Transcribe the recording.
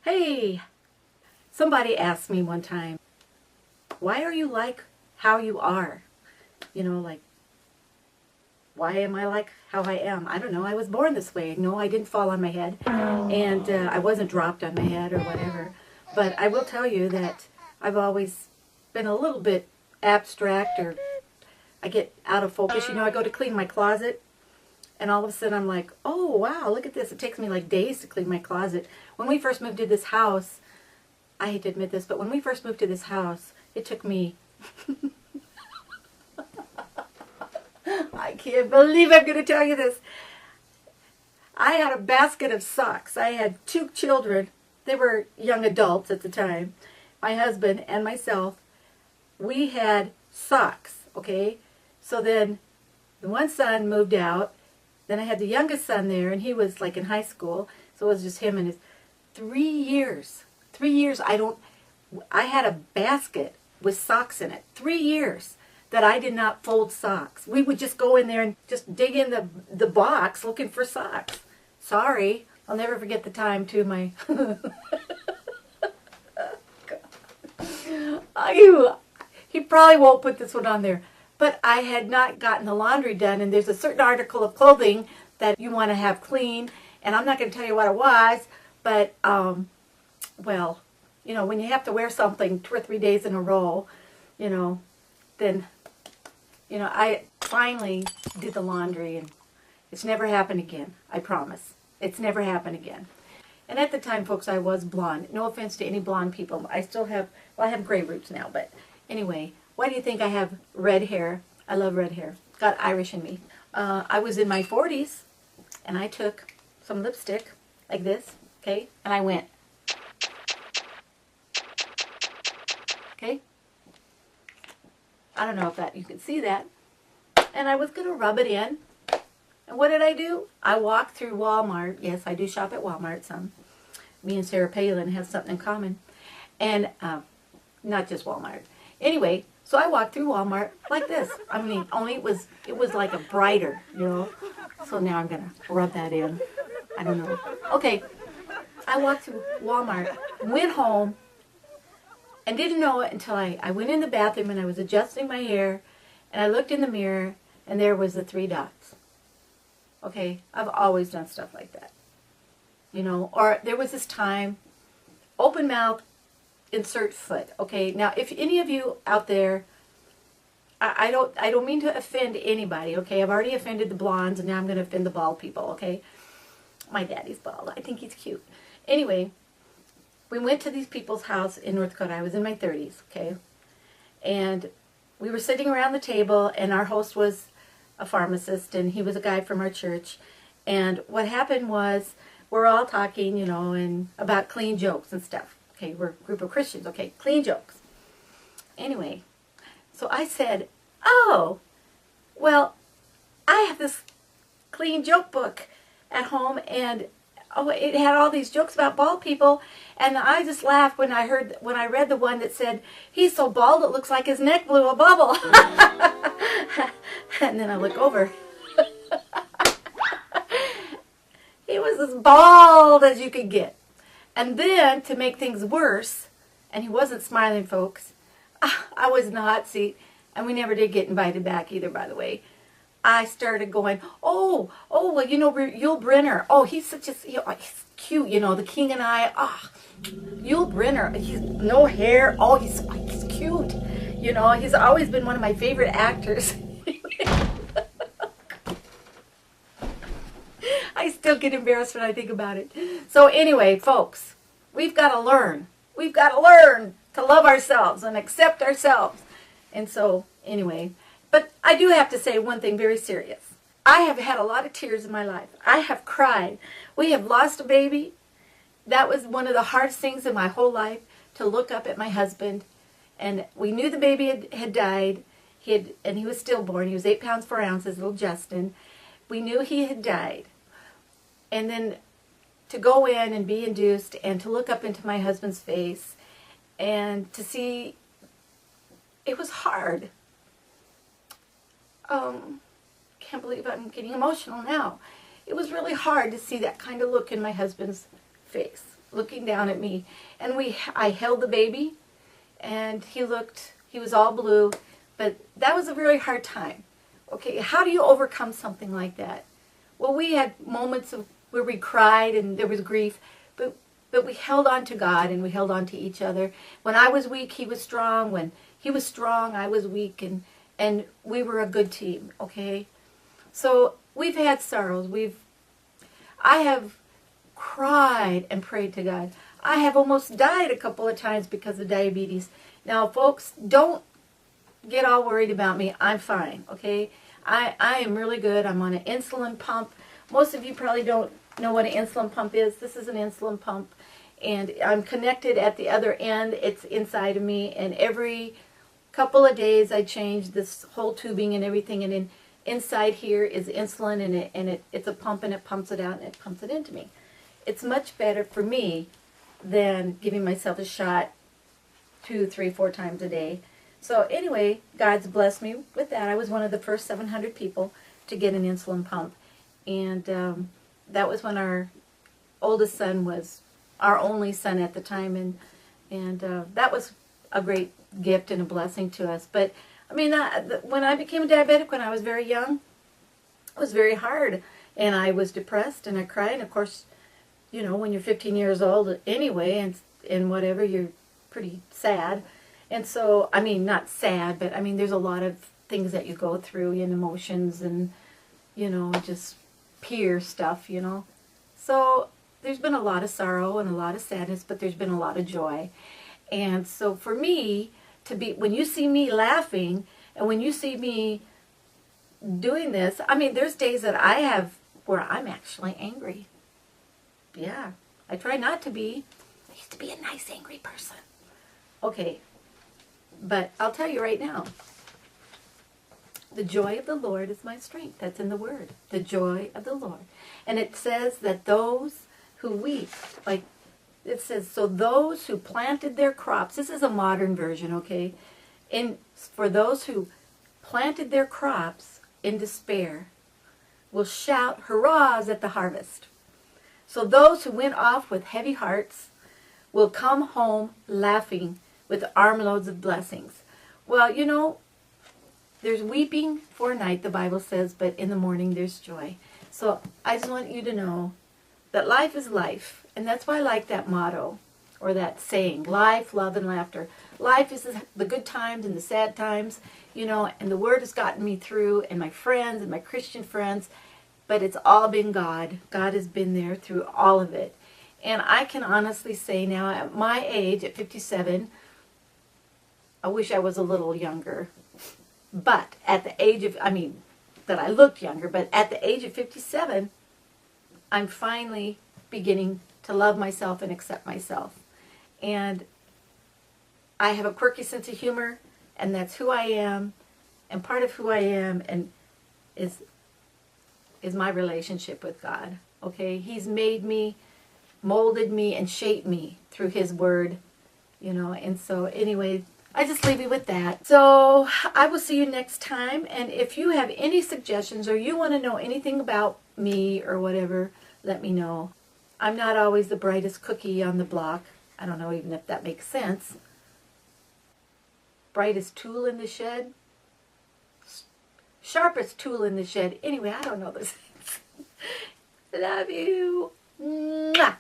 Hey, somebody asked me one time, why are you like how you are? Like, why am I like how I am? I don't know. I was born this way. No, I didn't fall on my head, and I wasn't dropped on my head or whatever. But I will tell you that I've always been a little bit abstract, or I get out of focus. I go to clean my closet, and all of a sudden I'm like, oh, wow, look at this. It takes me like days to clean my closet. When we first moved to this house, I hate to admit this, but when we first moved to this house, it took me, I can't believe I'm going to tell you this. I had a basket of socks. I had 2 children. They were young adults at the time. My husband and myself, we had socks, okay? So then the one son moved out. Then I had the youngest son there, and he was like in high school. So it was just him and his 3 years. 3 years, I had a basket with socks in it. 3 years that I did not fold socks. We would just go in there and just dig in the box looking for socks. Sorry. I'll never forget the time too. He probably won't put this one on there. But I had not gotten the laundry done, and there's a certain article of clothing that you want to have clean, and I'm not going to tell you what it was, but, well, when you have to wear something 2 or 3 days in a row, then, I finally did the laundry, and it's never happened again. I promise. It's never happened again. And at the time, folks, I was blonde. No offense to any blonde people. I still have, well, I have gray roots now, but anyway, why do you think I have red hair? I love red hair. Got Irish in me. I was in my 40s, and I took some lipstick like this, okay, and I went, okay? I don't know if that you can see that. And I was going to rub it in. And what did I do? I walked through Walmart. Yes, I do shop at Walmart some. Me and Sarah Palin have something in common. And not just Walmart. Anyway, so I walked through Walmart like this. I mean, only it was like a brighter, So now I'm going to rub that in. I don't know. Okay. I walked through Walmart, went home, and didn't know it until I went in the bathroom and I was adjusting my hair, and I looked in the mirror, and there was the 3 dots. Okay, I've always done stuff like that. Or there was this time, open mouth, insert foot. Okay, now if any of you out there, I don't mean to offend anybody, okay? I've already offended the blondes, and now I'm going to offend the bald people, okay? My daddy's bald. I think he's cute. Anyway, we went to these people's house in North Dakota. I was in my 30s, okay? And we were sitting around the table, and our host was a pharmacist, and he was a guy from our church. And what happened was, we're all talking, and about clean jokes and stuff. Okay, we're a group of Christians, okay, clean jokes. Anyway, so I said, oh, well, I have this clean joke book at home, and it had all these jokes about bald people, and I just laughed when I read the one that said, he's so bald it looks like his neck blew a bubble. And then I look over. He was as bald as you could get. And then, to make things worse, and he wasn't smiling, folks, I was in the hot seat, and we never did get invited back either, by the way. I started going, well, Yul Brynner. Oh, he's such a, he's cute, the King and I. Yul Brynner, he's no hair. Oh, he's cute. He's always been one of my favorite actors. I still get embarrassed when I think about it. So anyway, folks, we've got to learn. We've got to learn to love ourselves and accept ourselves. And so, anyway, but I do have to say one thing very serious. I have had a lot of tears in my life. I have cried. We have lost a baby. That was one of the hardest things in my whole life, to look up at my husband. And we knew the baby had died. And he was stillborn. He was 8 pounds 4 ounces, little Justin. We knew he had died. And then to go in and be induced, and to look up into my husband's face, and to see, it was hard. Can't believe I'm getting emotional now. It was really hard to see that kind of look in my husband's face. looking down at me. And I held the baby, and he was all blue, but that was a very hard time. Okay, how do you overcome something like that? Well, we had moments where we cried and there was grief, but we held on to God and we held on to each other. When I was weak, he was strong. When he was strong, I was weak, and we were a good team, okay? So we've had sorrows. I have cried and prayed to God. I have almost died a couple of times because of diabetes. Now, folks, don't get all worried about me. I'm fine, okay? I am really good. I'm on an insulin pump. Most of you probably don't know what an insulin pump is. This is an insulin pump, and I'm connected at the other end. It's inside of me, and every couple of days I change this whole tubing and everything, and inside here is insulin, and it's a pump, and it pumps it out, and it pumps it into me. It's much better for me than giving myself a shot 2, 3, 4 times a day. So anyway, God's blessed me with that. I was one of the first 700 people to get an insulin pump. And that was when our oldest son was our only son at the time. And that was a great gift and a blessing to us. But, I mean, when I became a diabetic when I was very young, it was very hard. And I was depressed and I cried. And, of course, you know, when you're 15 years old anyway and whatever, you're pretty sad. And so, I mean, not sad, but I mean, there's a lot of things that you go through and emotions and, you know, just peer stuff, you know. So there's been a lot of sorrow and a lot of sadness, but there's been a lot of joy. And so for me, when you see me laughing and when you see me doing this, I mean, there's days that I have where I'm actually angry. Yeah, I try not to be. I used to be a nice, angry person. Okay. But I'll tell you right now, the joy of the Lord is my strength. That's in the Word. The joy of the Lord. And it says that those who weep, like it says, so those who planted their crops, this is a modern version, okay? For those who planted their crops in despair will shout hurrahs at the harvest. So those who went off with heavy hearts will come home laughing with armloads of blessings. Well, you know, there's weeping for a night, the Bible says, but in the morning there's joy. So I just want you to know that life is life. And that's why I like that motto, or that saying, life, love, and laughter. Life is the good times and the sad times, you know, and the Word has gotten me through, and my friends and my Christian friends, but it's all been God. God has been there through all of it. And I can honestly say now, at my age, at 57, I wish I was a little younger. But at the age of, that I looked younger, but at the age of 57, I'm finally beginning to love myself and accept myself. And I have a quirky sense of humor, and that's who I am. And part of who I am is my relationship with God. Okay? He's made me, molded me, and shaped me through His Word. You know, and so anyway, I just leave you with that. So I will see you next time. And if you have any suggestions or you want to know anything about me or whatever, let me know. I'm not always the brightest cookie on the block. I don't know even if that makes sense. Brightest tool in the shed. Sharpest tool in the shed. Anyway, I don't know those things. Love you. Mwah.